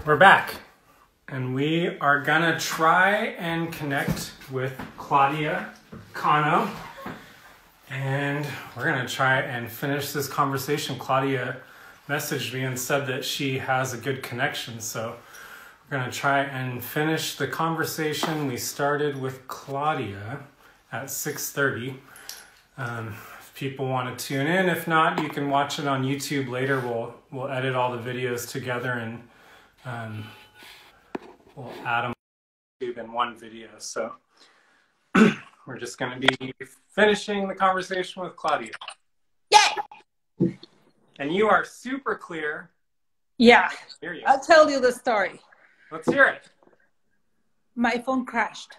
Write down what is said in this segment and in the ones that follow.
We're back, and we are gonna try and connect with Claudia Cano, and we're gonna try and finish this conversation. Claudia messaged me and said that she has a good connection, so we're gonna try and finish the conversation we started with Claudia at 6:30. If people want to tune in, if not, you can watch it on YouTube later. We'll edit all the videos together and we'll add them in one video. So we're just going to be finishing the conversation with Claudia. Yay! And you are super clear. Yeah, I'll tell you the story. Let's hear it. My phone crashed.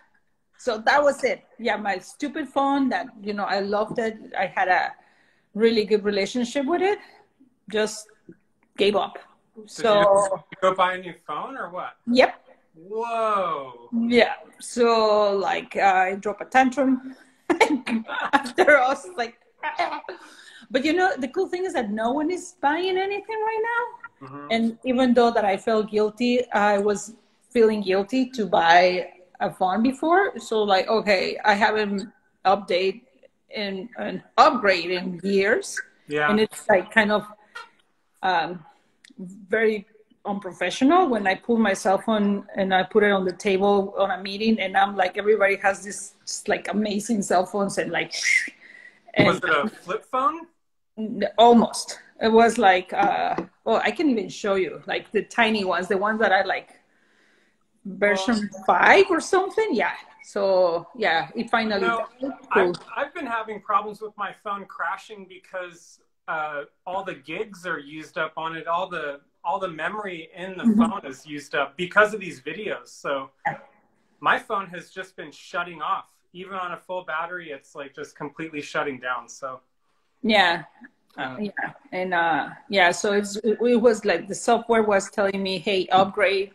So that was it. Yeah, my stupid phone that, I loved it. I had a really good relationship with it. Just gave up. So did you go buy a new phone or what? Yep. Whoa. Yeah. So I dropped a tantrum after I was like, but the cool thing is that no one is buying anything right now. Mm-hmm. And even though that I felt guilty, I was feeling guilty to buy a phone before. So okay, I haven't updated and upgrade in years. Yeah. And it's kind of very unprofessional when I pull my cell phone and I put it on the table on a meeting, and I'm like, everybody has this amazing cell phones and was it a flip phone? Almost. It was I can even show you the tiny ones, the ones that I version 5 or something. Yeah. So yeah, it finally. Cool. I've been having problems with my phone crashing because all the gigs are used up on it. All the memory in the phone is used up because of these videos. So my phone has just been shutting off. Even on a full battery, it's just completely shutting down. So yeah. So it was the software was telling me, hey, upgrade.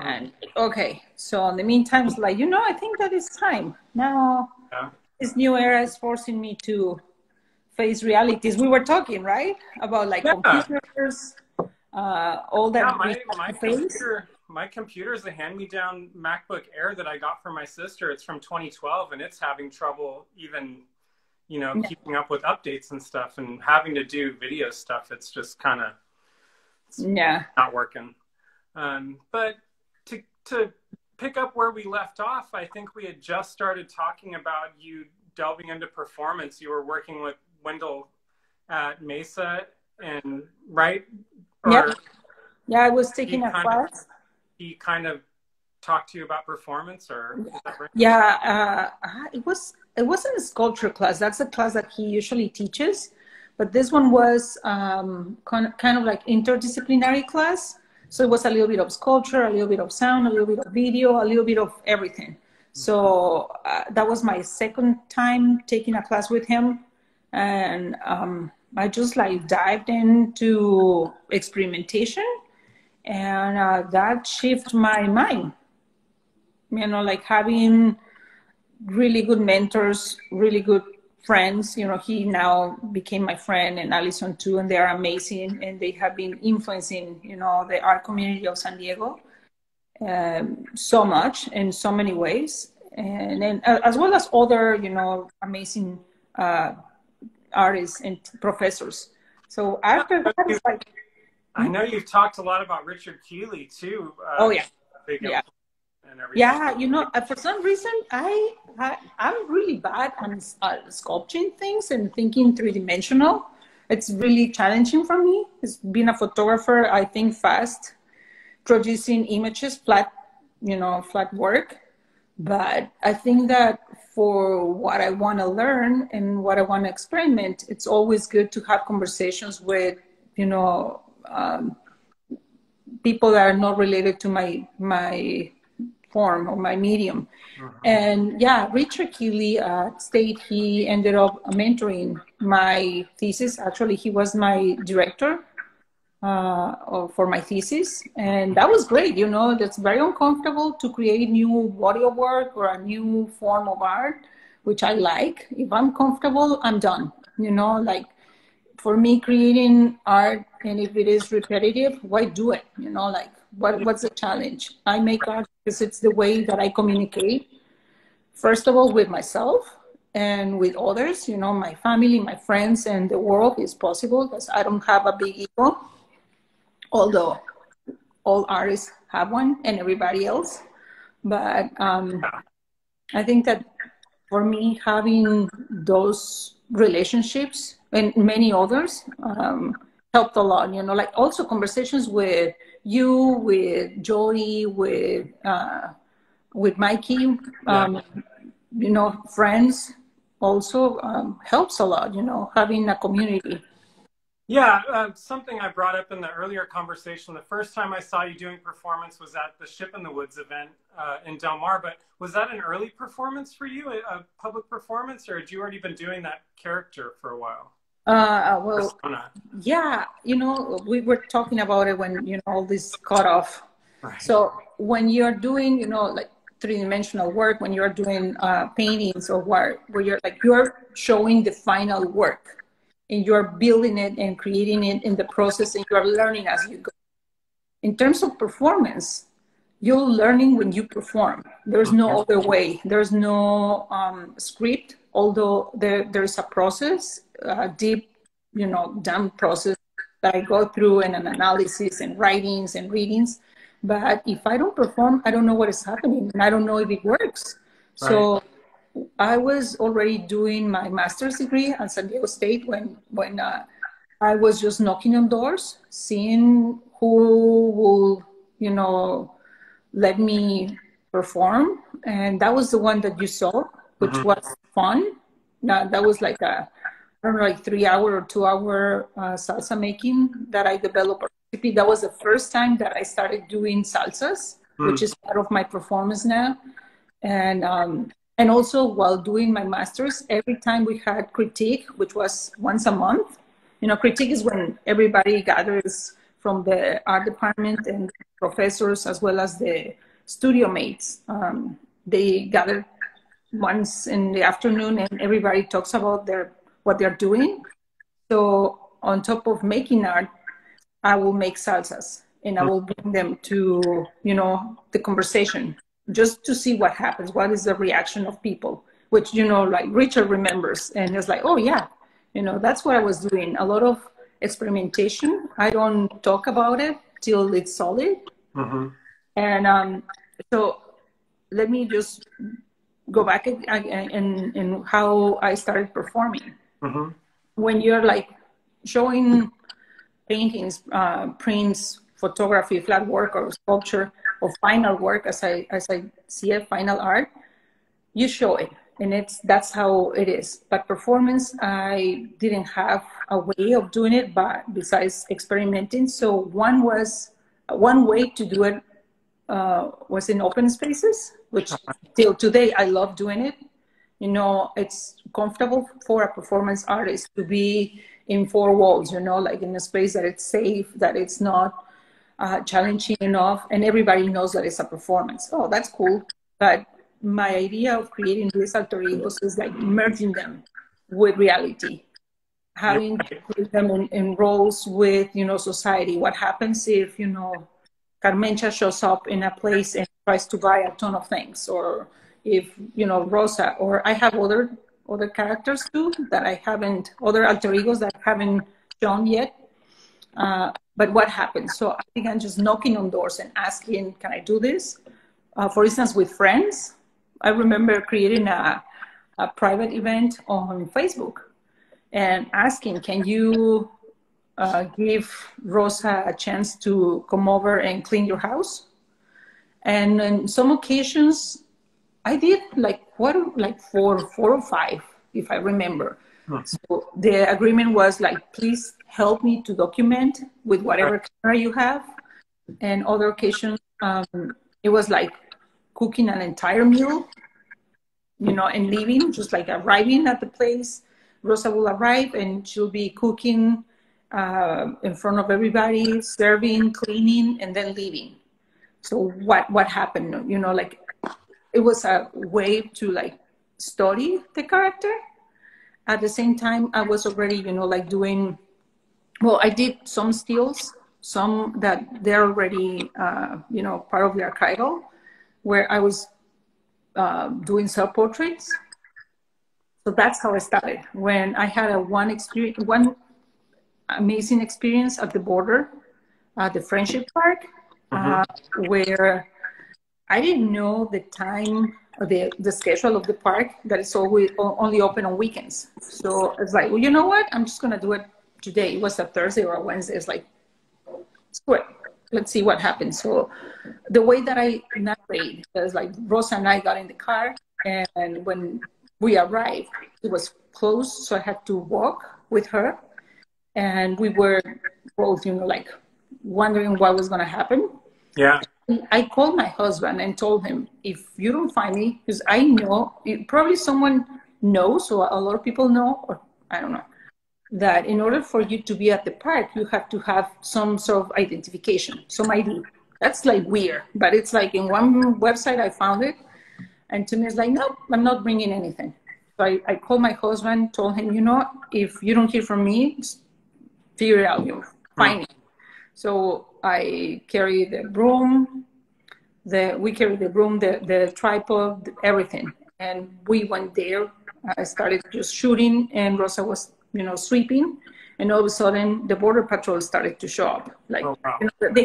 And okay, so in the meantime, it's I think that it's time now. Yeah. This new era is forcing me to face realities. We were talking, right, about computers, all that. Yeah, my computer is a hand-me-down MacBook Air that I got from my sister. It's from 2012, and it's having trouble even, keeping up with updates and stuff, and having to do video stuff. It's just kind of not working. But to pick up where we left off, I think we had just started talking about you delving into performance. You were working with Wendell at Mesa, and right? Yeah, I was taking a class. He kind of talked to you about performance, or is that right? Yeah, it wasn't a sculpture class. That's a class that he usually teaches, but this one was kind of interdisciplinary class. So it was a little bit of sculpture, a little bit of sound, a little bit of video, a little bit of everything. So that was my second time taking a class with him. And I just dived into experimentation, and that shifted my mind. Having really good mentors, really good friends. He now became my friend, and Allison too, and they are amazing, and they have been influencing the art community of San Diego so much in so many ways, and then as well as other amazing artists and professors. So after that, it's I know you've talked a lot about Richard Keeley too. Oh yeah. Yeah, for some reason, I'm really bad on sculpting things and thinking three-dimensional. It's really challenging for me. It's being a photographer, I think fast, producing images, flat work. But I think that for what I want to learn and what I want to experiment, it's always good to have conversations with, people that are not related to my form or my medium. And yeah, Richard Keeley at State, he ended up mentoring my thesis. Actually, he was my director for my thesis, and that was great. That's very uncomfortable to create new body of work or a new form of art, which I like. If I'm comfortable, I'm done. For me, creating art, and if it is repetitive, why do it? What's the challenge? I make art because it's the way that I communicate, first of all, with myself and with others, you know, my family, my friends, and the world is possible because I don't have a big ego, although all artists have one and everybody else. But I think that for me, having those relationships and many others helped a lot, you know, like also conversations with you, with Jody, with Mikey, you know, friends also helps a lot, you know, having a community. Yeah, something I brought up in the earlier conversation, the first time I saw you doing performance was at the Ship in the Woods event in Del Mar, but was that an early performance for you, a public performance, or had you already been doing that character for a while? Well, Persona. yeah, you know, we were talking about it when, you know, all this cut off. Right. So when you're doing, you know, like three-dimensional work, when you're doing paintings or work, where you're like, you're showing the final work and you're building it and creating it in the process and you're learning as you go. In terms of performance, you're learning when you perform. There's no other way. There's no script, although there's a process, a deep, you know, dumb process that I go through and an analysis and writings and readings. But if I don't perform, I don't know what is happening and I don't know if it works. Right. So I was already doing my master's degree at San Diego State when I was just knocking on doors, seeing who will, you know, let me perform. And that was the one that you saw, which was fun. That was like a, I don't know, like 3-hour or 2-hour salsa making that I developed. That was the first time that I started doing salsas, which is part of my performance now. And also while doing my master's, every time we had critique, which was once a month, you know, critique is when everybody gathers from the art department and professors as well as the studio mates. They gather once in the afternoon and everybody talks about what they're doing. So on top of making art, I will make salsas and I will bring them to, you know, the conversation just to see what happens. What is the reaction of people, which, you know, like Richard remembers and it's like, oh yeah, you know, that's what I was doing. A lot of experimentation. I don't talk about it till it's solid. And so let me just go back and how I started performing. When you're like showing paintings, prints, photography, flat work or sculpture or final work, as I see it, final art, you show it. And that's how it is. But performance, I didn't have a way of doing it, but besides experimenting. So one way to do it was in open spaces, which till today I love doing it. You know, it's comfortable for a performance artist to be in 4 walls, you know, like in a space that it's safe, that it's not challenging enough, and everybody knows that it's a performance. Oh, that's cool. But my idea of creating these alter egos is like merging them with reality, having them in roles with, you know, society. What happens if, you know, Carmencha shows up in a place and tries to buy a ton of things, or if, you know, Rosa, or I have other characters too that I haven't, other alter egos that I haven't shown yet. But what happens? So I began just knocking on doors and asking, can I do this? For instance, with friends, I remember creating a private event on Facebook and asking, can you give Rosa a chance to come over and clean your house? And on some occasions, I did like 4 or 5, if I remember. So the agreement was like, please help me to document with whatever camera you have. And other occasions, it was like cooking an entire meal, you know, and leaving, just like arriving at the place. Rosa will arrive and she'll be cooking in front of everybody, serving, cleaning, and then leaving. So what happened? You know, like it was a way to like study the character. At the same time, I was already, you know, like doing, well, I did some stills some that they're already, you know, part of the archival, where I was doing self-portraits. So that's how I started. When I had one amazing experience at the border, the Friendship Park, where I didn't know the time, the schedule of the park, that it's always only open on weekends. So it's like, well, you know what? I'm just gonna do it today. It was a Thursday or a Wednesday. It's like, screw it. Let's see what happens. So the way that I narrate is like Rosa and I got in the car, and when we arrived, it was closed, so I had to walk with her, and we were both, you know, like wondering what was going to happen. Yeah. I called my husband and told him, if you don't find me, because I know, probably someone knows, or a lot of people know, or I don't know, that in order for you to be at the park, you have to have some sort of identification, some ID. That's like weird, but it's like in one website I found it, and to me it's like, no, I'm not bringing anything. So I called my husband, told him, you know, if you don't hear from me, just figure it out, you find me. So I carry the broom, we carried the broom, the tripod, everything. And we went there. I started just shooting, and Rosa was, you know, sweeping. And all of a sudden, the border patrol started to show up. Like, oh, wow. you know, they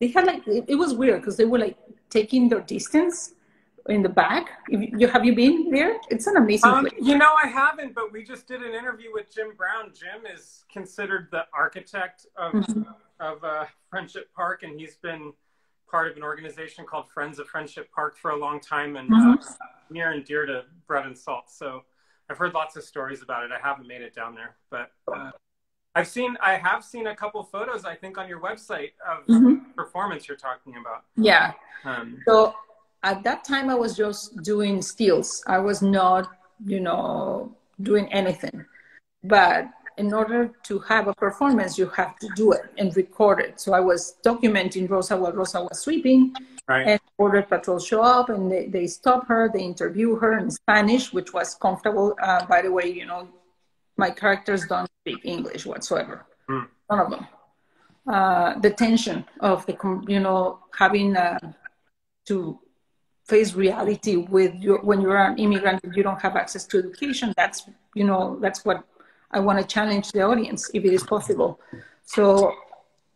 had like, it was weird because they were like taking their distance in the back. Have you been there? It's an amazing place. You know, I haven't, but we just did an interview with Jim Brown. Jim is considered the architect of Friendship Park, and he's been part of an organization called Friends of Friendship Park for a long time, and near and dear to Bread and Salt. So I've heard lots of stories about it. I haven't made it down there, but I have seen a couple photos, I think, on your website of performance you're talking about. Yeah. So at that time, I was just doing stills. I was not, you know, doing anything. But in order to have a performance, you have to do it and record it. So I was documenting Rosa while Rosa was sweeping. Right. And border patrol show up, and they stop her, they interview her in Spanish, which was comfortable. By the way, you know, my characters don't speak English whatsoever. None of them. The tension of you know, having to face reality with when you're an immigrant, you don't have access to education. That's, you know, that's what I want to challenge the audience, if it is possible. So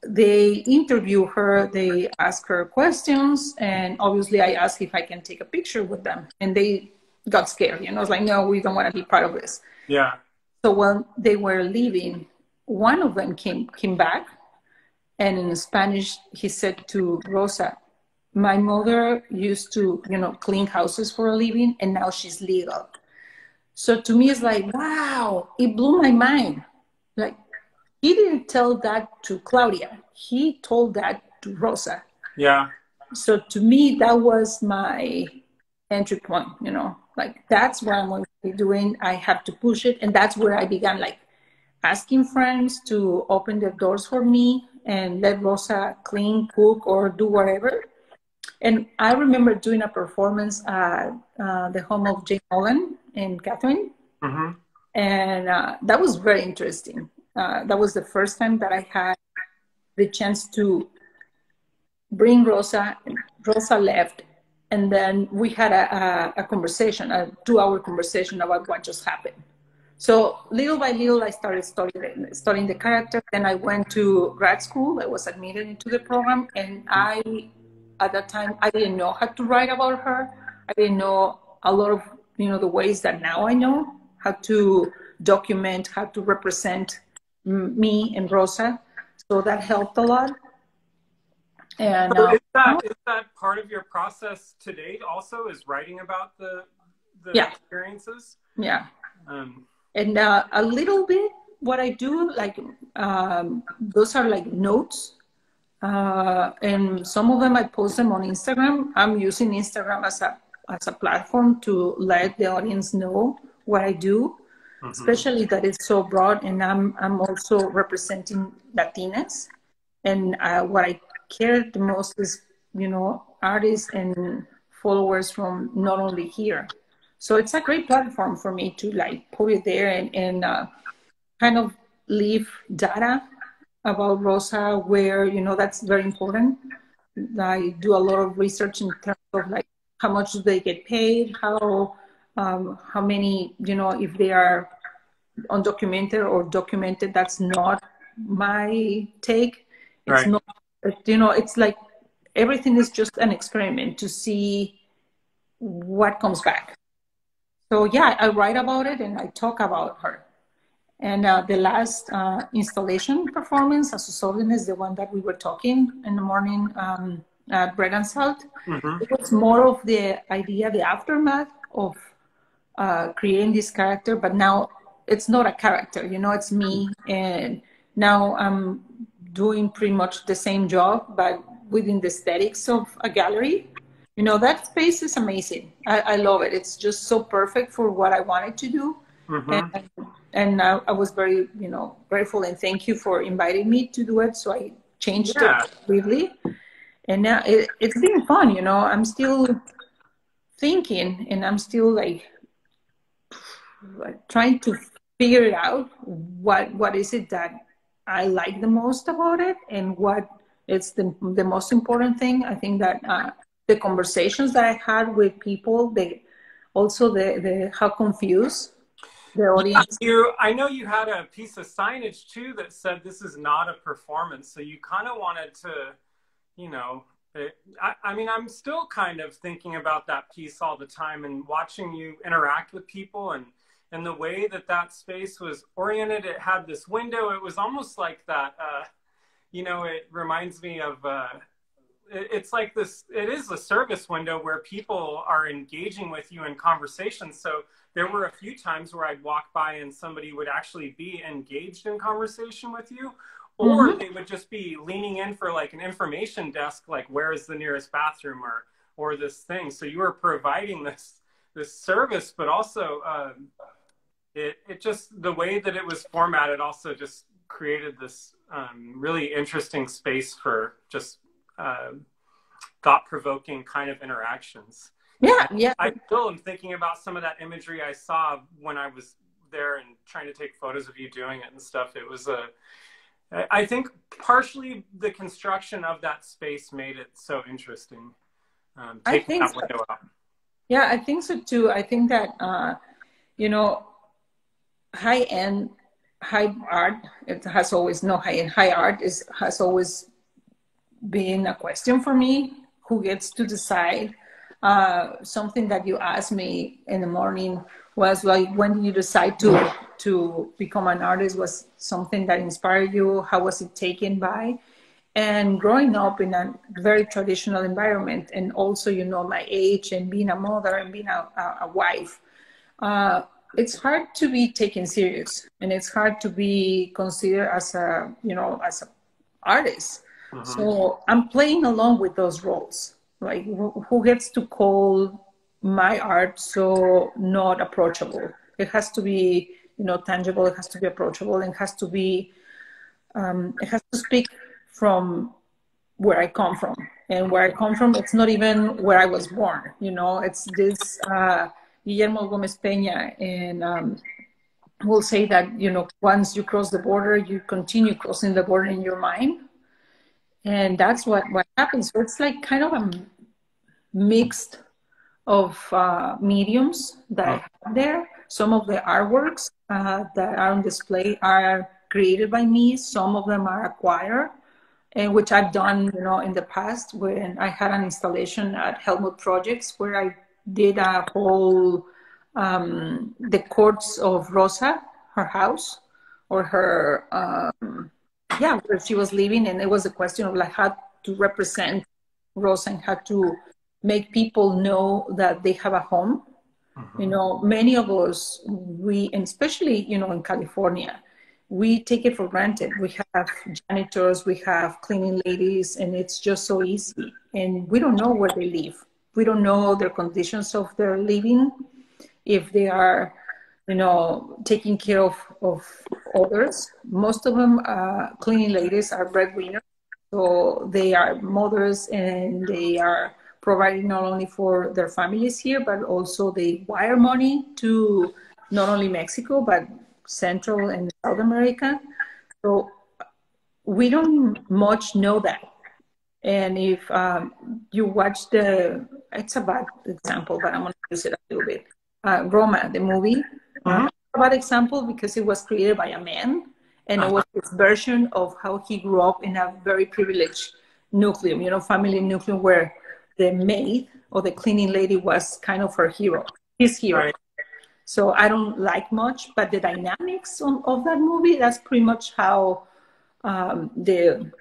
they interview her, they ask her questions, and obviously I asked if I can take a picture with them, and they got scared. You know, it's like, no, we don't want to be part of this. Yeah. So when they were leaving, one of them came back, and in Spanish, he said to Rosa, my mother used to, you know, clean houses for a living, and now she's legal. So to me, it's like, wow, it blew my mind. Like, he didn't tell that to Claudia. He told that to Rosa. Yeah. So to me, that was my entry point, you know, like, that's what I'm going to be doing. I have to push it. And that's where I began, like, asking friends to open their doors for me and let Rosa clean, cook, or do whatever. And I remember doing a performance at the home of Jane Holland and Catherine. And that was very interesting. That was the first time that I had the chance to bring Rosa. Rosa left, and then we had a conversation, a 2-hour conversation about what just happened. So little by little, I started studying the character. Then I went to grad school. I was admitted into the program, and at that time, I didn't know how to write about her. I didn't know a lot of, you know, the ways that now I know how to document, how to represent me and Rosa. So that helped a lot. And so is that part of your process to date also, is writing about the experiences? Yeah. And a little bit what I do, like, those are like notes. And some of them I post them on Instagram. I'm using Instagram as a platform to let the audience know what I do, especially that it's so broad. And I'm also representing Latinas. And what I care the most is, you know, artists and followers from not only here. So it's a great platform for me to, like, put it there and kind of leave data about Rosa, where, you know, that's very important. I do a lot of research in terms of like how much do they get paid, how many, you know, if they are undocumented or documented. That's not my take. It's Right. not, you know, it's like everything is just an experiment to see what comes back. So yeah, I write about it and I talk about her. And the last installation performance, as Asusodin, is the one that we were talking in the morning at Bread and Salt. Mm-hmm. It was more of the idea, the aftermath of creating this character, but now it's not a character, you know, it's me. And now I'm doing pretty much the same job, but within the aesthetics of a gallery. You know, that space is amazing. I love it. It's just so perfect for what I wanted to do. Mm-hmm. And I was very, you know, grateful and thank you for inviting me to do it. So I changed it Yeah. completely. And now it's been fun, you know. I'm still thinking and I'm still like trying to figure it out. What is it that I like the most about it, and what is the most important thing. I think that the conversations that I had with people, they also the how confused the Yeah, audience. I know you had a piece of signage too that said this is not a performance. So you kind of wanted to, you know, I mean, I'm still kind of thinking about that piece all the time and watching you interact with people and the way that that space was oriented. It had this window. It was almost like that, you know, it reminds me of, it's like this, it is a service window where people are engaging with you in conversation. So there were a few times where I'd walk by and somebody would actually be engaged in conversation with you, or Mm-hmm. they would just be leaning in for like an information desk, like where is the nearest bathroom or this thing. So you were providing this service, but also it just, the way that it was formatted also just created this really interesting space for just thought-provoking kind of interactions. Yeah, And yeah, I still am thinking about some of that imagery I saw when I was there and trying to take photos of you doing it and stuff. It was I think partially the construction of that space made it so interesting, I taking think that so. window out. Yeah, I think so too. I think that you know, high end, high art. It has always no high end. High art has always been a question for me. Who gets to decide? Something that you asked me in the morning was like, when did you decide to become an artist? Was something that inspired you? How was it taken by? And growing up in a very traditional environment, and also, you know, my age and being a mother and being a wife, it's hard to be taken serious, and it's hard to be considered as a, you know, as an artist. Mm-hmm. So I'm playing along with those roles. Like, who gets to call my art so not approachable? It has to be, you know, tangible. It has to be approachable, and it has to speak from where I come from. And where I come from, it's not even where I was born. You know, it's this Guillermo Gomez Peña, and will say that, you know, once you cross the border, you continue crossing the border in your mind, and that's what happens. So it's like kind of a mixed of mediums that I have there. Some of the artworks that are on display are created by me. Some of them are acquired, and which I've done, you know, in the past when I had an installation at Helmut Projects where I did a whole the courts of Rosa, her house, or her yeah, where she was living, and it was a question of like how to represent Rosa and how to make people know that they have a home. You Mm-hmm. know, many of us, we, and especially, you know, in California, we take it for granted. We have janitors, we have cleaning ladies, and it's just so easy. And we don't know where they live. We don't know their conditions of their living, if they are, you know, taking care of others. Most of them, cleaning ladies, are breadwinners. So they are mothers, and they are providing not only for their families here, but also they wire money to not only Mexico, but Central and South America. So we don't much know that. And if you watch it's a bad example, but I'm going to use it a little bit. Roma, the movie, a bad example because it was created by a man, and it was his version of how he grew up in a very privileged nucleum, family nucleum, where the maid or the cleaning lady was kind of his hero. Right. So I don't like much, but the dynamics of that movie, that's pretty much how the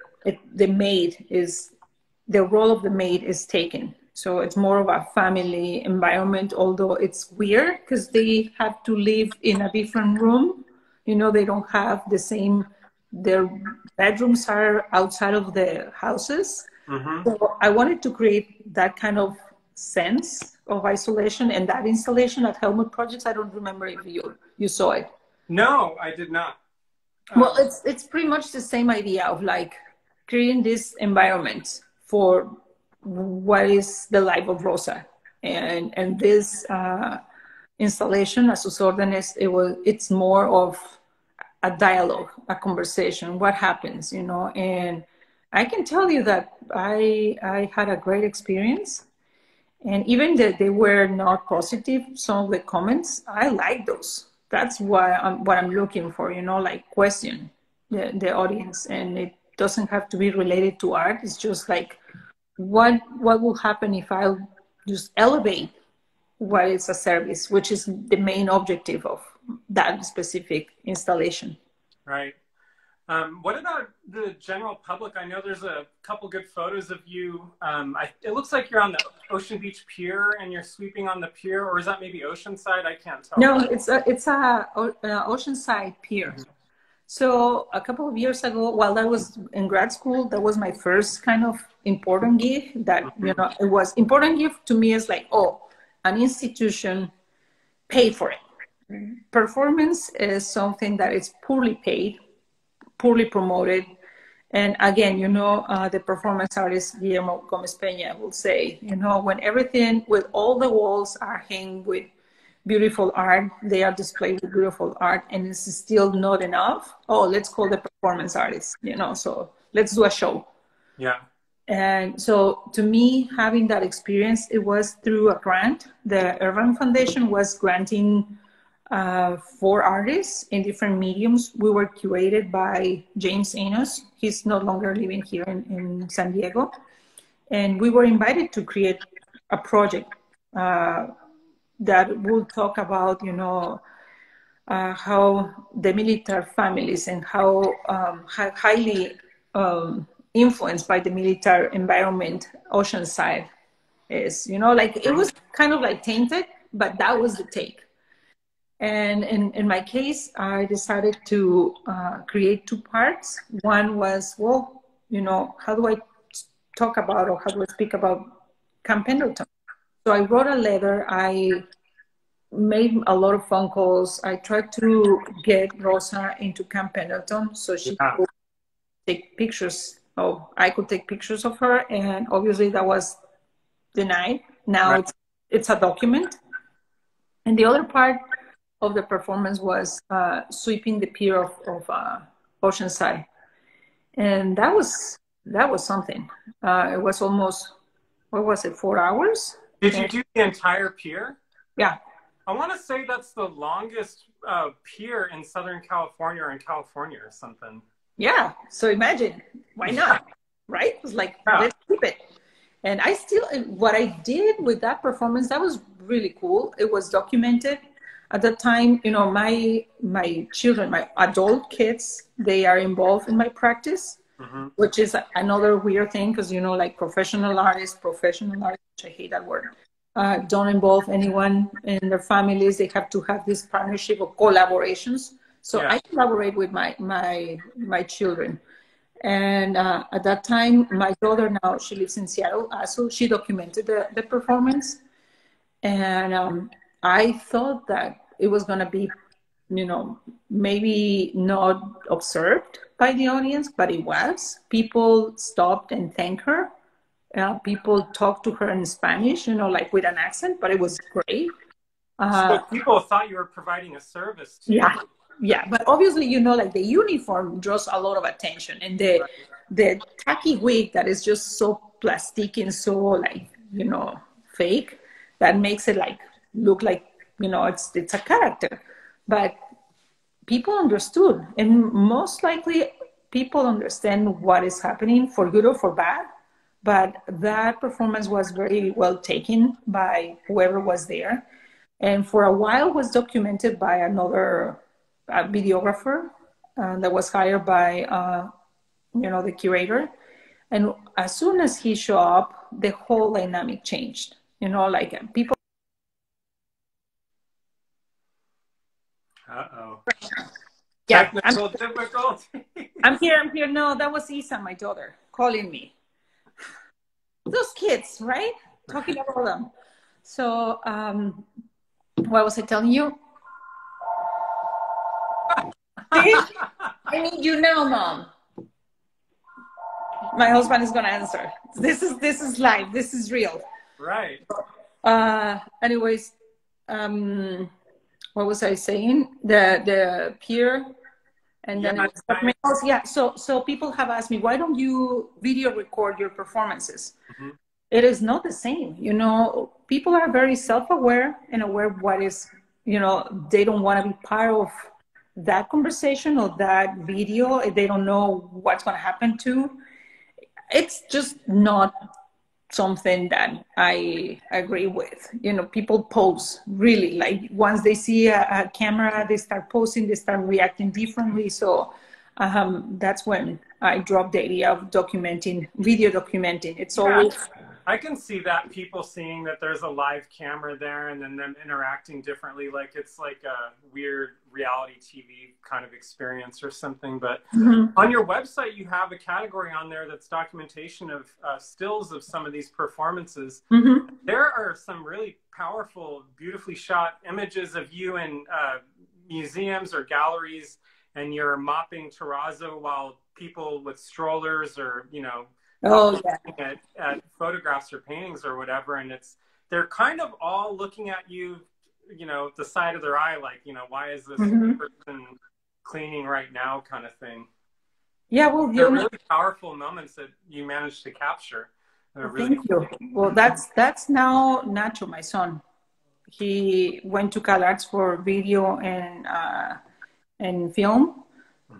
role of the maid is taken. So it's more of a family environment, although it's weird because they have to live in a different room. They don't have the same, their bedrooms are outside of the houses. So I wanted to create that kind of sense of isolation, and that installation at Helmut Projects, I don't remember if you saw it. No, I did not. Well, it's pretty much the same idea of like creating this environment for what is the life of Rosa, and this installation, A Sus Órdenes, it's more of a dialogue, a conversation. What happens, and I can tell you that I had a great experience, and even that they were not positive, some of the comments, I like those. That's what I'm looking for, like question the audience, and it doesn't have to be related to art. It's just like, what will happen if I just elevate what is a service, which is the main objective of that specific installation. Right. What about the general public? I know there's a couple good photos of you. It looks like you're on the Ocean Beach Pier and you're sweeping on the pier, or is that maybe Oceanside? I can't tell. No, it's a Oceanside Pier. So a couple of years ago, while I was in grad school, that was my first kind of important gig. That it was important gift to me is like, an institution paid for it. Performance is something that is poorly paid, poorly promoted. And again, the performance artist Guillermo Gomez Peña will say, when all the walls are hanged with beautiful art, they are displayed with beautiful art, and it's still not enough. Let's call the performance artist, so let's do a show. Yeah. And so to me, having that experience, it was through a grant. The Urban Foundation was granting 4 artists in different mediums. We were curated by James Enos. He's no longer living here in San Diego. And we were invited to create a project that will talk about, how the military families and how highly influenced by the military environment Oceanside is. It was kind of like tainted, but that was the take. And in my case, I decided to create 2 parts. One was, how do I talk about, or how do I speak about Camp Pendleton? So I wrote a letter. I made a lot of phone calls. I tried to get Rosa into Camp Pendleton so she could take pictures. I could take pictures of her, and obviously that was denied. Now it's a document. And the other part of the performance was sweeping the pier of Oceanside, and that was something. It was almost, 4 hours? Did you do the entire pier? Yeah. I want to say that's the longest pier in Southern California, or in California or something. Yeah. So imagine, why not? Right? It was like, let's keep it. And what I did with that performance, that was really cool. It was documented. At the time, my children, my adult kids, they are involved in my practice, which is another weird thing because, like professional artists, which I hate that word, don't involve anyone in their families. They have to have this partnership or collaborations. So I collaborate with my children. And at that time, my daughter, now she lives in Seattle, so she documented the performance. And I thought that it was going to be, maybe not observed by the audience, but it was. People stopped and thanked her. People talked to her in Spanish, like with an accent, but it was great. So people thought you were providing a service too. Yeah. yeah, but obviously, like the uniform draws a lot of attention, and the tacky wig that is just so plastic and so like, fake, that makes it like look like, it's a character. But people understood, and most likely people understand what is happening for good or for bad. But that performance was very well taken by whoever was there, and for a while was documented by another videographer that was hired by the curator. And as soon as he showed up, the whole dynamic changed. Like people. Uh-oh. Yeah, Technical difficulty. I'm here. No, that was Isa, my daughter, calling me. Those kids, right? Talking about them. So, what was I telling you? See? I need you now, Mom. My husband is gonna answer. This is live. This is real. Right. Anyways, what was I saying? The peer, and then yeah. So people have asked me, why don't you video record your performances? Mm-hmm. It is not the same. People are very self-aware and aware of what is. They don't want to be part of that conversation or that video. They don't know what's going to happen to. It's just not something that I agree with. People pose really, like once they see a camera, they start posing, they start reacting differently. So that's when I dropped the idea of video documenting. It's always. I can see that, people seeing that there's a live camera there and then them interacting differently, like it's like a weird reality TV kind of experience or something. But on your website, you have a category on there that's documentation of stills of some of these performances. There are some really powerful, beautifully shot images of you in museums or galleries, and you're mopping terrazzo while people with strollers or, at photographs or paintings or whatever, and they're kind of all looking at you, the side of their eye, like, why is this person cleaning right now, kind of thing. Yeah, well, they're really powerful moments that you managed to capture. Thank you. Well, that's now Nacho, my son. He went to CalArts for video and film,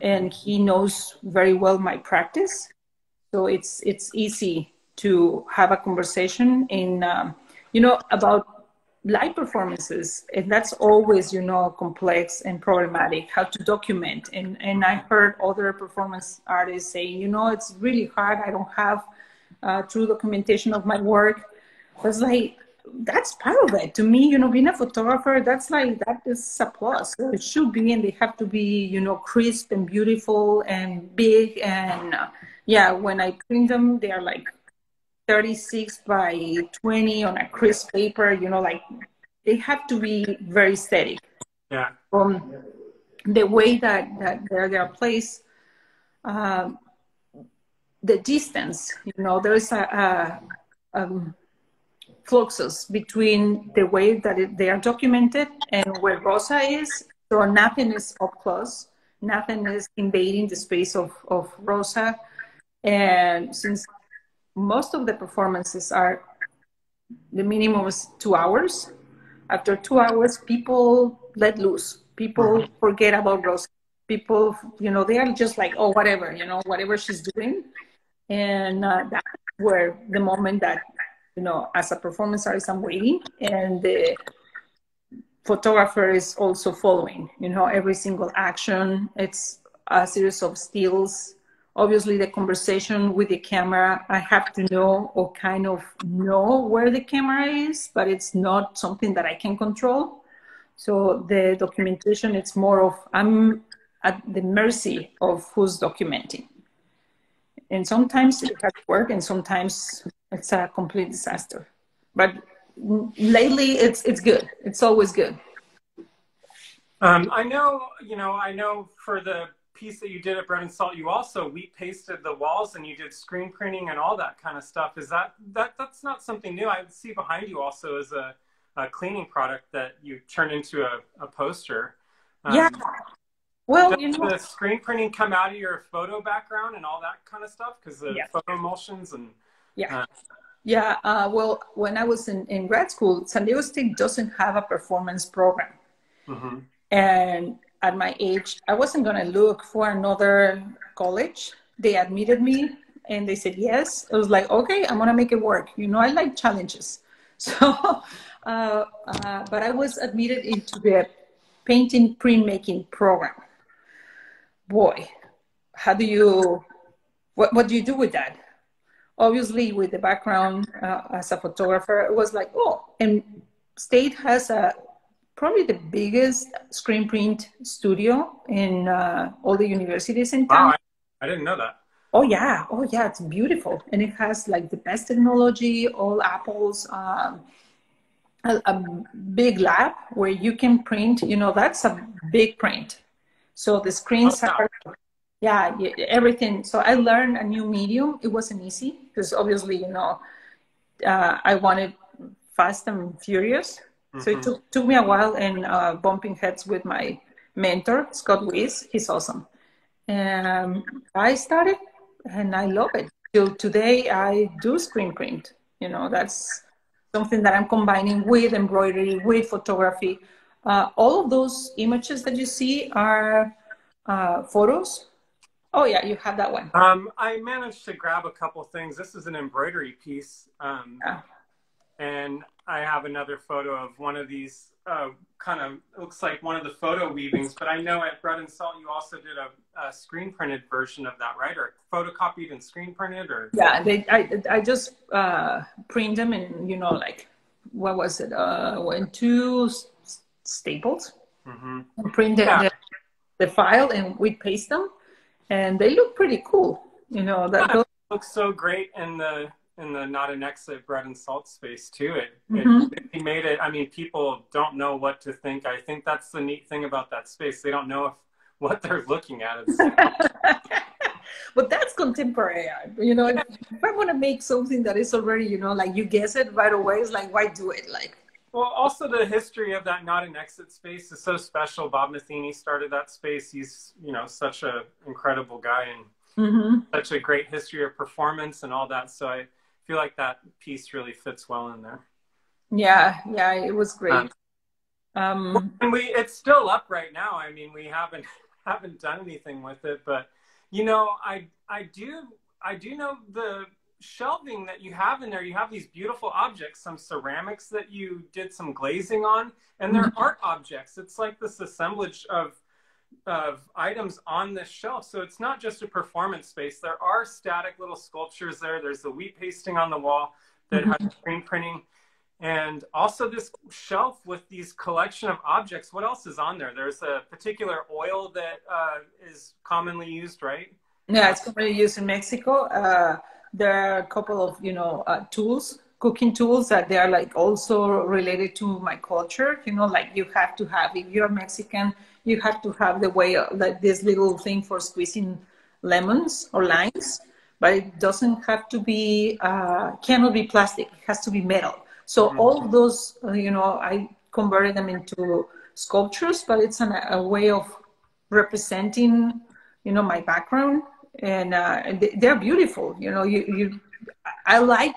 and he knows very well my practice. So it's easy to have a conversation about live performances, and that's always complex and problematic how to document. And I heard other performance artists saying, it's really hard. I don't have true documentation of my work. I was like, that's part of it. To me, being a photographer, that is a plus. So it should be, and they have to be, crisp and beautiful and big. And when I print them, they are like 36 by 20 on a crisp paper, like they have to be very aesthetic. Yeah. From the way that they are placed, the distance, there's a fluxus between the way that they are documented and where Rosa is. So nothing is up close, nothing is invading the space of Rosa. And since most of the performances are, the minimum is 2 hours, after 2 hours, people let loose. People forget about Rosa. People, they are just like, oh, whatever, whatever she's doing. And that's where the moment that, as a performance artist, I'm waiting, and the photographer is also following, every single action. It's a series of stills. Obviously, the conversation with the camera, I have to know or kind of know where the camera is, but it's not something that I can control. So the documentation, it's more of, I'm at the mercy of who's documenting. And sometimes it has worked, and sometimes it's a complete disaster. But lately, it's good. It's always good. I know for the piece that you did at Bread and Salt, you also wheat pasted the walls and you did screen printing and all that kind of stuff. Is that's not something new? I see behind you also is a cleaning product that you turned into a poster. Yeah. Well, Does the screen printing come out of your photo background and all that kind of stuff? Because the yeah, photo emulsions and yeah. Yeah, well, when I was in grad school, San Diego State doesn't have a performance program. mm-hmm. And at my age, I wasn't going to look for another college. They admitted me and they said yes. I was like, okay, I'm going to make it work. You know, I like challenges. So, but I was admitted into the painting printmaking program. Boy, how do you, what do you do with that? Obviously with the background as a photographer, it was like, oh, and State has probably the biggest screen print studio in all the universities in town. Wow, I didn't know that. Oh yeah, it's beautiful, and it has like the best technology, all Apple's, a big lab where you can print. You know, that's a big print. So the screens are, yeah, everything. So I learned a new medium. It wasn't easy because obviously, you know, I wanted fast and furious. So it took me a while, and bumping heads with my mentor, Scott Weiss. He's awesome. And I started, and I love it. Till today, I do screen print. You know, that's something that I'm combining with embroidery, with photography. All of those images that you see are photos. Oh yeah, you have that one. I managed to grab a couple things. This is an embroidery piece. Yeah. And I have another photo of one of these kind of looks like one of the photo weavings, but I know at Bread and Salt you also did a screen printed version of that, right? Or photocopied and screen printed, or Yeah, I just print them in, you know, like what was it? In two staples, and print the file, and we paste them, and they look pretty cool. You know that it looks so great in the not an exit Bread and Salt space too. It made it. I mean, people don't know what to think. I think that's the neat thing about that space. They don't know what they're looking at. But that's contemporary art. You know, if I want to make something that is already, you know, like you guess it right away, it's like, why do it? Like, well, also the history of that not an exit space is so special. Bob Matheny started that space. He's, you know, such an incredible guy and such a great history of performance and all that. So I feel like that piece really fits well in there. Yeah, it was great. And it's still up right now. I mean, we haven't done anything with it, but you know, I do know the shelving that you have in there. You have these beautiful objects, some ceramics that you did some glazing on, and they're art objects. It's like this assemblage of items on this shelf. So it's not just a performance space. There are static little sculptures there. There's the wheat pasting on the wall that has screen printing. And also this shelf with these collection of objects. What else is on there? There's a particular oil that is commonly used, right? Yeah, it's commonly used in Mexico. There are a couple of, you know, tools, cooking tools that they are like also related to my culture. You know, like you have to have, if you're Mexican, you have to have the way, like this little thing for squeezing lemons or limes, but it doesn't have to be, cannot be plastic. It has to be metal. So all of those, you know, I converted them into sculptures, but it's a way of representing, you know, my background, and they're beautiful. You know, I like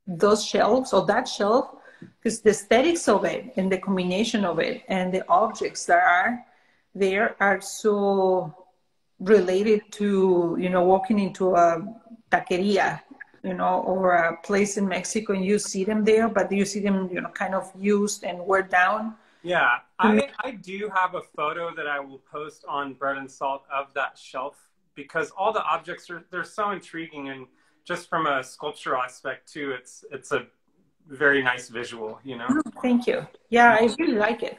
those shelves or that shelf because the aesthetics of it and the combination of it and the objects that are there are so related to, you know, walking into a taqueria, you know, or a place in Mexico, and you see them there, but you see them, you know, kind of used and wear down. Yeah, I do have a photo that I will post on Bread and Salt of that shelf because all the objects they're so intriguing, and just from a sculptural aspect too, it's a very nice visual, you know. Oh, thank you. Yeah, I really like it.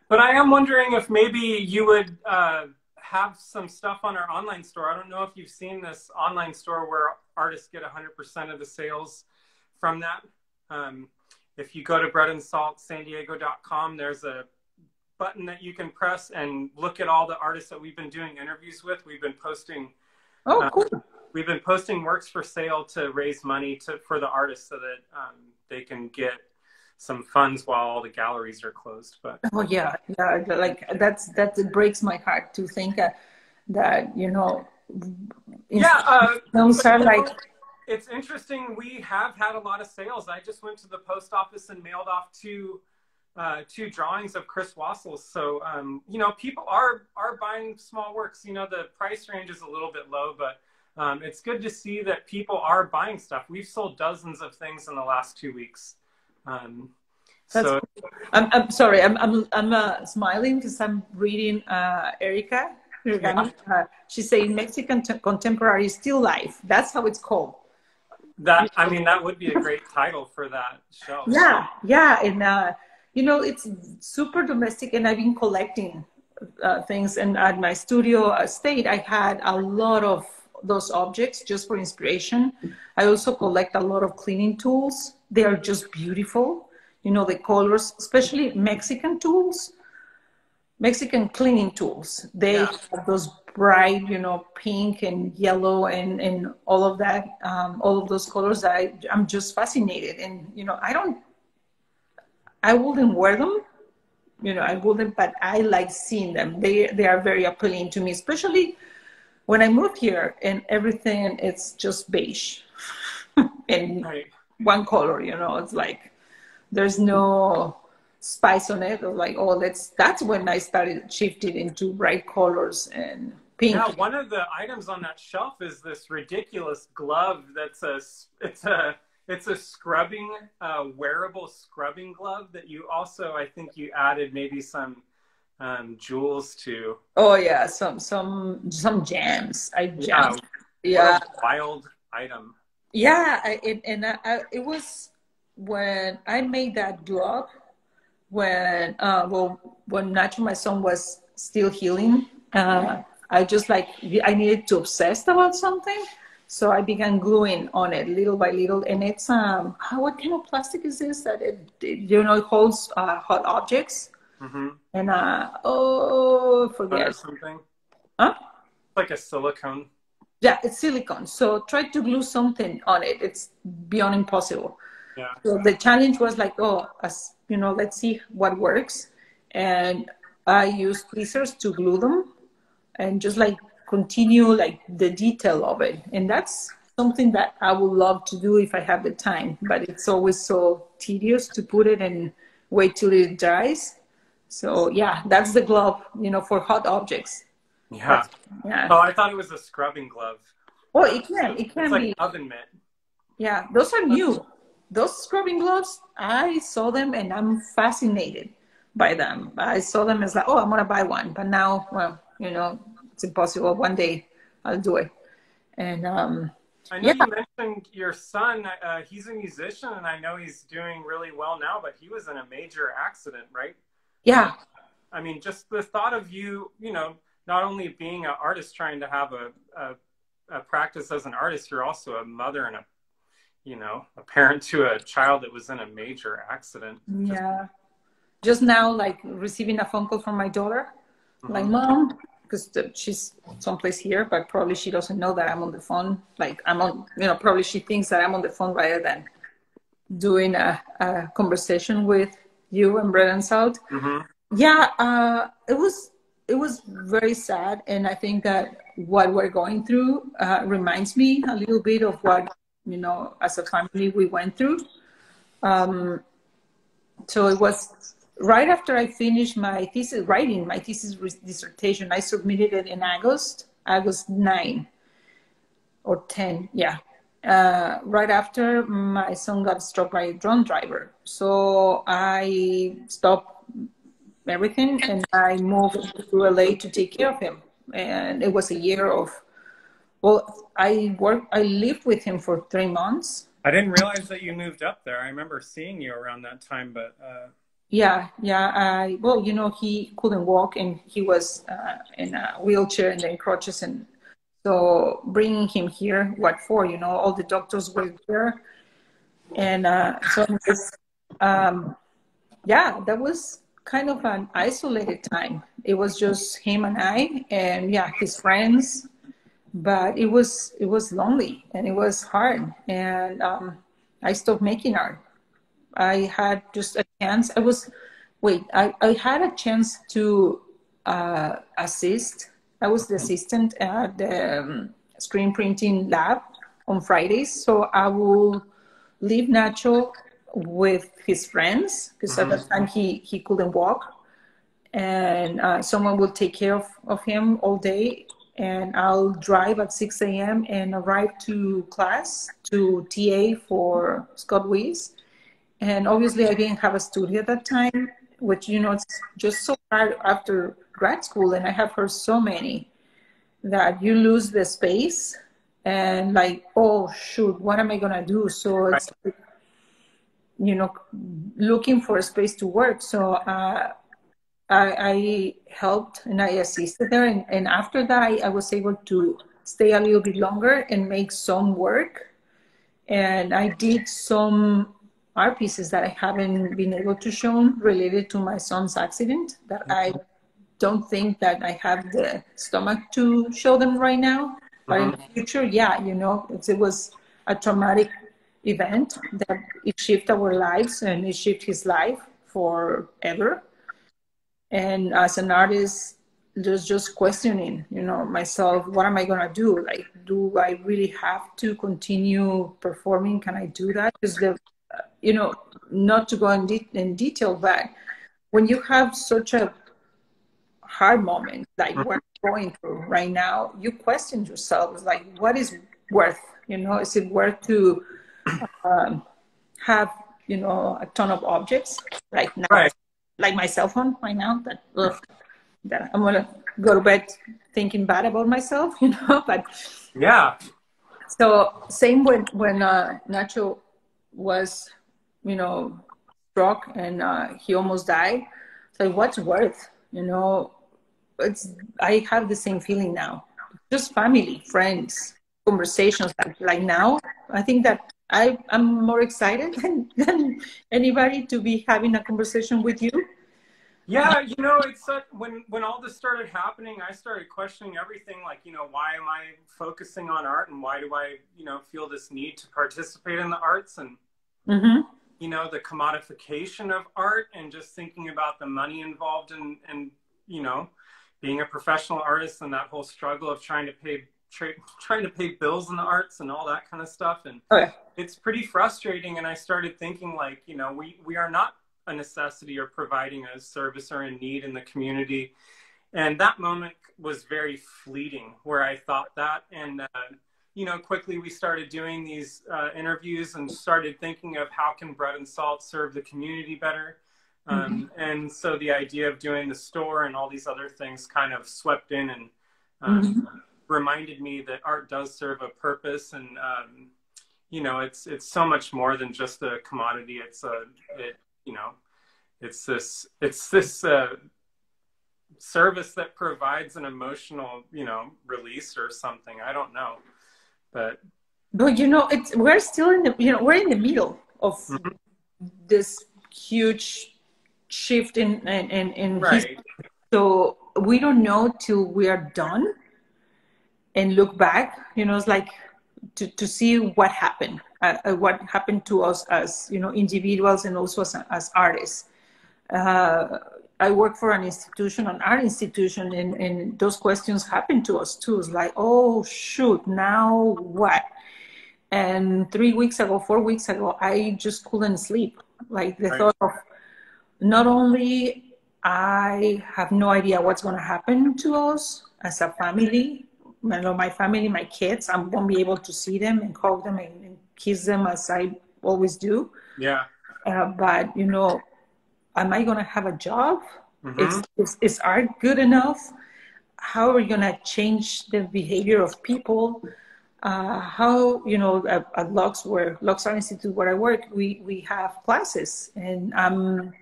But I am wondering if maybe you would have some stuff on our online store. I don't know if you've seen this online store where artists get 100% of the sales from that. If you go to breadandsaltsandiego.com, there's a button that you can press and look at all the artists that we've been doing interviews with. We've been posting. Oh, cool. We've been posting works for sale to raise money for the artists so that they can get some funds while all the galleries are closed. But Oh yeah, yeah. Like that. It breaks my heart to think that yeah, films but are like. it's interesting. We have had a lot of sales. I just went to the post office and mailed off two drawings of Chris Wassel's. So people are buying small works. The price range is a little bit low, but it's good to see that people are buying stuff. We've sold dozens of things in the last 2 weeks. That's So cool. I'm sorry. I'm smiling because I'm reading Erica. yeah, She's saying Mexican contemporary still life. That's how it's called. that would be a great title for that shelf. Yeah, yeah, and it's super domestic, and I've been collecting things. And at my studio estate, I had a lot of those objects just for inspiration. I also collect a lot of cleaning tools. They are just beautiful. The colors, especially Mexican tools, Mexican cleaning tools. They Yeah. have those bright, pink and yellow and all of that, all of those colors that I'm just fascinated. And, I wouldn't wear them, I wouldn't, but I like seeing them. They are very appealing to me, especially when I moved here and everything, it's just beige and Right. one color, it's like, there's no spice on it. Or like, that's when I started shifting into bright colors and pink. Yeah, one of the items on that shelf is this ridiculous glove it's a scrubbing, wearable scrubbing glove that you also, I think you added maybe some jewels to. Oh yeah, some gems. I Yeah, jammed. Yeah. what a wild item. Yeah, it was when I made that glove when Nacho, my son, was still healing. I just I needed to obsess about something, so I began gluing on it little by little. And it's what kind of plastic is this that it holds hot objects? Mm-hmm. And forget something. huh? Like a silicone. Yeah, it's silicone. So try to glue something on it. It's beyond impossible. Yeah. So the challenge was like, let's see what works. And I used tweezers to glue them and just continue the detail of it. And that's something that I would love to do if I have the time, but it's always so tedious to put it and wait till it dries. So yeah, that's the glove, for hot objects. Yeah. Yeah. Oh, I thought it was a scrubbing glove. Oh, it can It's be. like oven mitt. Yeah, those are new. Those scrubbing gloves, I saw them and I'm fascinated by them. I saw them as I'm going to buy one. But now, well, it's impossible. One day I'll do it. And I know you mentioned your son. He's a musician, and I know he's doing really well now, but he was in a major accident, right? Yeah. I mean, just the thought of you, not only being an artist trying to have a practice as an artist, you're also a mother and a parent to a child that was in a major accident. Yeah. Just now, receiving a phone call from my daughter, Mm-hmm. Mom, because she's someplace here, but probably she doesn't know that I'm on the phone. I'm on, probably she thinks that I'm on the phone rather than doing a conversation with you and Bread and Salt. Mm-hmm. Yeah, it was very sad, and I think that what we're going through reminds me a little bit of what as a family we went through. So it was right after I finished my thesis, writing my thesis dissertation. I submitted it in August 9 or 10, yeah. Right after my son got struck by a drunk driver, so I stopped everything and I moved to LA to take care of him. And it was a year of, I lived with him for 3 months. I didn't realize that you moved up there. I remember seeing you around that time, but yeah. He couldn't walk and he was in a wheelchair and then crutches, and so bringing him here, what for? All the doctors were there, and so it was, that was kind of an isolated time. It was just him and I, and his friends, but it was lonely and it was hard, and I stopped making art. I had just a chance. I had a chance to assist. I was the assistant at the screen printing lab on Fridays. So I will leave Nacho with his friends because at that time he couldn't walk. And someone will take care of him all day. And I'll drive at 6 a.m. and arrive to class to TA for Scott Weiss. And obviously, I didn't have a studio at that time, which, it's just so hard after grad school. And I have heard so many that you lose the space and like, oh, shoot, what am I going to do? So it's, looking for a space to work. So I helped and I assisted there. And after that, I was able to stay a little bit longer and make some work. And I did some art pieces that I haven't been able to show related to my son's accident that I don't think that I have the stomach to show them right now. But in the future, yeah, it was a traumatic event that it shifted our lives and it shifted his life forever. And as an artist, just questioning, myself, what am I going to do? Like, do I really have to continue performing? Can I do that? Because not to go in detail, but when you have such a hard moment, like we're going through right now, you question yourself, it's like, what is worth? Is it worth to have, a ton of objects like now? Right. Like my cell phone right now, that I'm gonna go to bed thinking bad about myself, But yeah. So same when Nacho was, struck and he almost died. So what's worth, I have the same feeling now. Just family, friends, conversations like now. I think that I'm more excited than anybody to be having a conversation with you. Yeah, it's when all this started happening, I started questioning everything. Like, why am I focusing on art, and why do I, feel this need to participate in the arts, and the commodification of art, and just thinking about the money involved in being a professional artist and that whole struggle of trying to pay bills in the arts and all that kind of stuff. And it's pretty frustrating. And I started thinking, like, we are not a necessity or providing a service or a need in the community. And that moment was very fleeting where I thought that. And, quickly we started doing these interviews and started thinking of how can Bread and Salt serve the community better. And so the idea of doing the store and all these other things kind of swept in and reminded me that art does serve a purpose. And, it's so much more than just a commodity. It's this service that provides an emotional, release or something. I don't know, but we're still in we're in the middle of this huge shift in right. history. So we don't know till we are done and look back. It's like to see what happened to us as individuals and also as artists. I work for an art institution, and those questions happen to us too. It's like, oh shoot, now what? And 4 weeks ago, I just couldn't sleep. Like the thought of not only I have no idea what's going to happen to us as a family. My family, my kids, I won't be able to see them and hug them and kiss them as I always do. Yeah. But, am I going to have a job? Is art good enough? How are we going to change the behavior of people? How, at Lux Art Institute where I work, we have classes, and I'm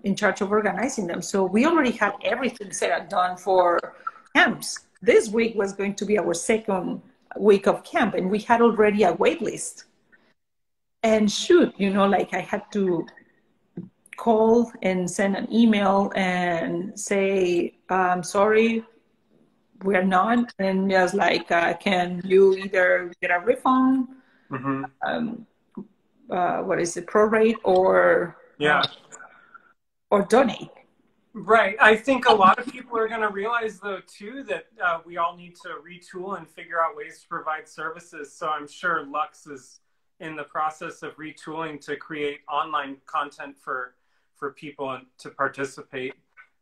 in charge of organizing them. So we already had everything set and done for camps. This week was going to be our second week of camp, and we had already a wait list. And shoot, I had to call and send an email and say, sorry, we're not. And just like, can you either get a refund? what is it, prorate Yeah. or donate. Right. I think a lot of people are going to realize, though, too, that we all need to retool and figure out ways to provide services. So I'm sure Lux is in the process of retooling to create online content for people to participate.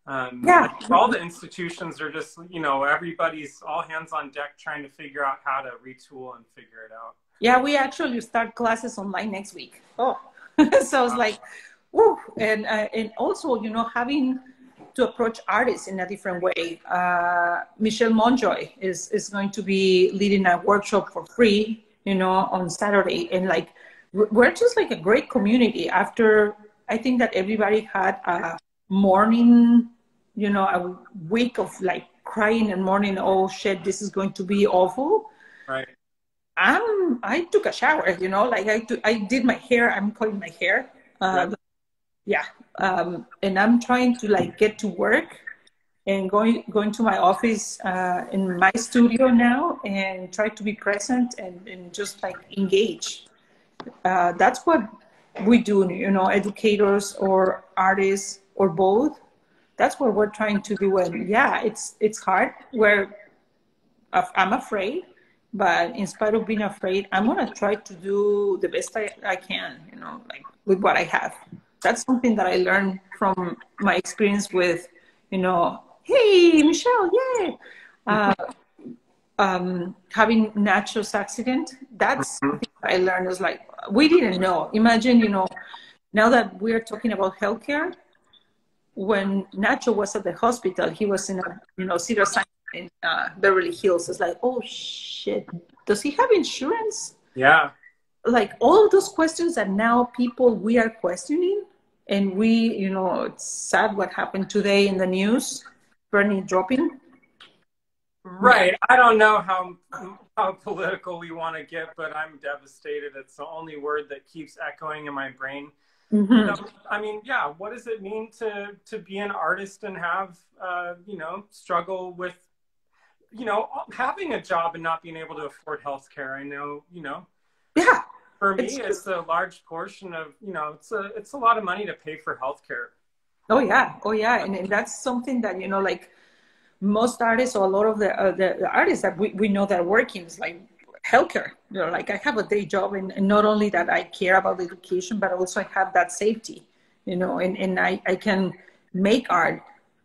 Yeah. All the institutions are just, everybody's all hands on deck trying to figure out how to retool and figure it out. Yeah, we actually start classes online next week. Oh, so it's like, woo. And also, having to approach artists in a different way. Michelle Monjoy is going to be leading a workshop for free, on Saturday. And like, we're just like a great community after, I think that everybody had a morning, a week of like crying and mourning, oh shit, this is going to be awful. Right. I took a shower, like I did my hair, I'm cutting my hair. Right. Yeah. And I'm trying to like get to work and going to my office in my studio now and try to be present and just like engage. That's what we do, educators or artists or both. That's what we're trying to do. And yeah, it's hard. I'm afraid, but in spite of being afraid, I'm gonna try to do the best I can, like with what I have. That's something that I learned from my experience with, hey, Michelle, yeah. Having Nacho's accident, that's something I learned. Was like, we didn't know. Imagine, now that we're talking about healthcare, when Nacho was at the hospital, he was in a Cedar Sinai in Beverly Hills. It's like, oh shit, does he have insurance? Yeah. Like all of those questions that now we are questioning. And it's sad what happened today in the news, Bernie dropping. Right. I don't know how political we want to get, but I'm devastated. It's the only word that keeps echoing in my brain. Mm-hmm. I mean, yeah, what does it mean to be an artist and have, struggle with, having a job and not being able to afford healthcare? I know, Yeah. For me, it's a large portion of, it's a lot of money to pay for healthcare. Oh yeah. And that's something that, like most artists or a lot of the artists that we know that are working is like healthcare. Like I have a day job and not only that I care about the education, but also I have that safety, and I can make art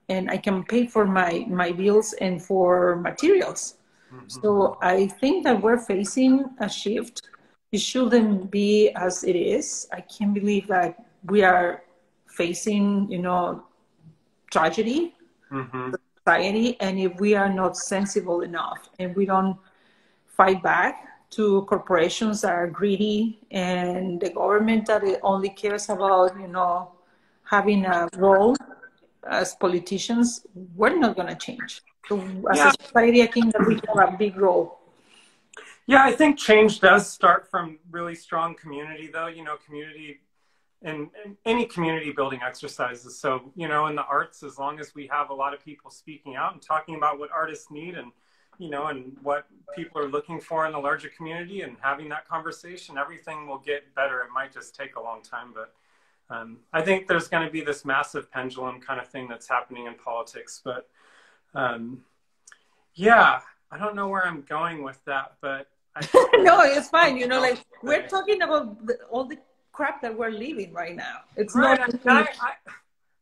and I can pay for my bills and for materials. Mm-hmm. So I think that we're facing a shift. It shouldn't be as it is. I can't believe that we are facing, tragedy, mm-hmm. society, and if we are not sensible enough and we don't fight back to corporations that are greedy and the government that only cares about, having a role as politicians, we're not going to change. So as a society, I think that we have a big role. Yeah, I think change does start from really strong community, though, community and any community building exercises. So, in the arts, as long as we have a lot of people speaking out and talking about what artists need and, and what people are looking for in the larger community and having that conversation, everything will get better. It might just take a long time, but I think there's going to be this massive pendulum kind of thing that's happening in politics. But yeah, I don't know where I'm going with that, but no, it's fine. Like we're talking about all the crap that we're living right now. It's right. not.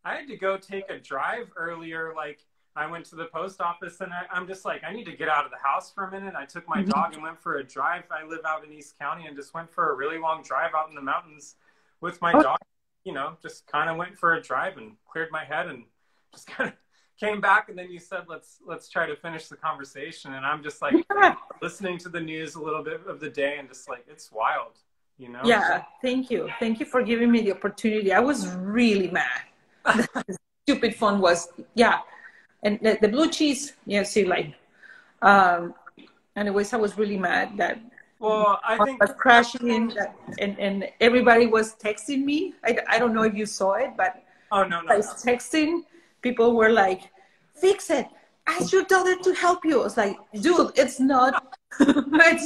I had to go take a drive earlier. Like I went to the post office and I'm just like, I need to get out of the house for a minute. I took my dog and went for a drive. I live out in East County and just went for a really long drive out in the mountains with my dog. Just kind of went for a drive and cleared my head and just kind of came back, and then you said, let's try to finish the conversation. And I'm just like listening to the news a little bit of the day and just like, it's wild, Yeah. Thank you. Thank you for giving me the opportunity. I was really mad. The stupid phone was, And the blue cheese, anyways, I was really mad that I think was crashing and everybody was texting me. I don't know if you saw it, but no. I was texting. People were like, fix it. Ask your daughter to help you. I was like, dude, it's not my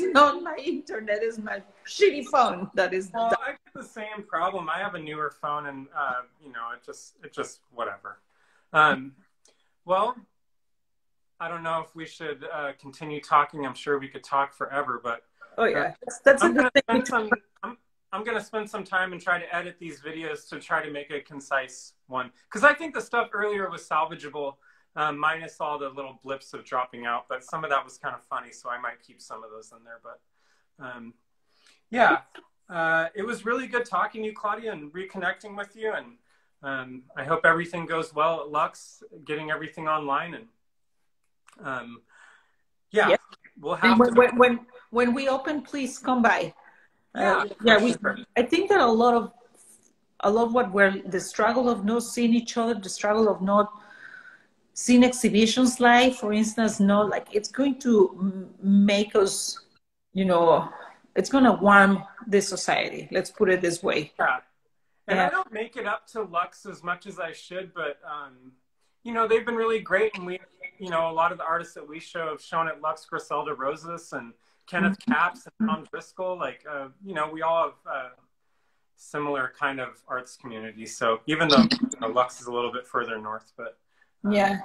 internet. It's my shitty phone. That is. I get the same problem. I have a newer phone, and you know, it just whatever. Well, I don't know if we should continue talking. I'm sure we could talk forever, but oh yeah, that's a I'm good gonna thing. I'm gonna spend some time and try to edit these videos to try to make a concise one, because I think the stuff earlier was salvageable, minus all the little blips of dropping out. But some of that was kind of funny, so I might keep some of those in there. But yeah, it was really good talking to you, Claudia, and reconnecting with you. And I hope everything goes well at Lux, getting everything online. And yeah, Yeah. we'll And have to. when we open, please come by. Yeah, Yeah, for sure. I think that a lot of what we're the struggle of not seeing each other, the struggle of not seeing exhibitions live, for instance, not like it's going to make us, you know, it's going to warm the society. Let's put it this way. Yeah. And Yeah. I don't make it up to Lux as much as I should, but you know, they've been really great, and we, you know, a lot of the artists that we show have shown at Lux, Griselda Rosas and Kenneth Capps and Tom Driscoll. Like, you know, we all have similar kind of arts community. So even though, you know, Lux is a little bit further north, but Yeah.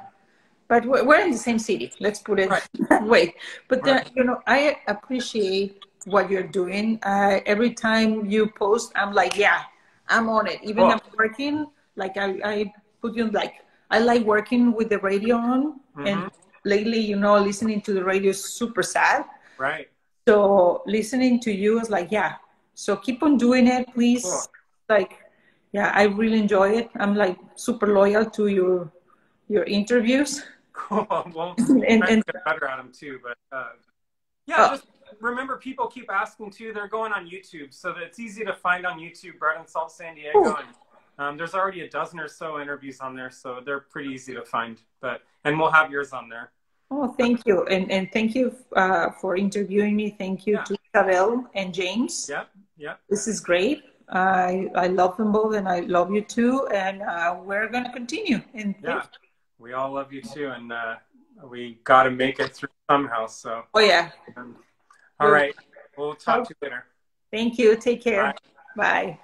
But we're in the same city. Let's put it right. that way. But Right. you know, I appreciate what you're doing. Every time you post, I'm like, yeah, I'm on it. Even Cool. I'm working, like I put you like I like working with the radio on, and lately, you know, listening to the radio is super sad. Right. So listening to you is like, yeah. So keep on doing it, please. Cool. Like, yeah, I really enjoy it. I'm like super loyal to your interviews. Cool. Well, and trying to get better at them too. But yeah, just remember, people keep asking too. They're going on YouTube, so that it's easy to find on YouTube. Bread and Salt San Diego, and there's already a dozen or so interviews on there, so they're pretty easy to find. And we'll have yours on there. Oh, thank you, and thank you for interviewing me. Thank you to Isabel and James. Yep. Yep. This is great. I love them both, and I love you too. And we're gonna continue. And yeah, we all love you too, and we got to make it through somehow. So. Oh yeah. All right. We'll talk to you later. Thank you. Take care. Bye. Bye.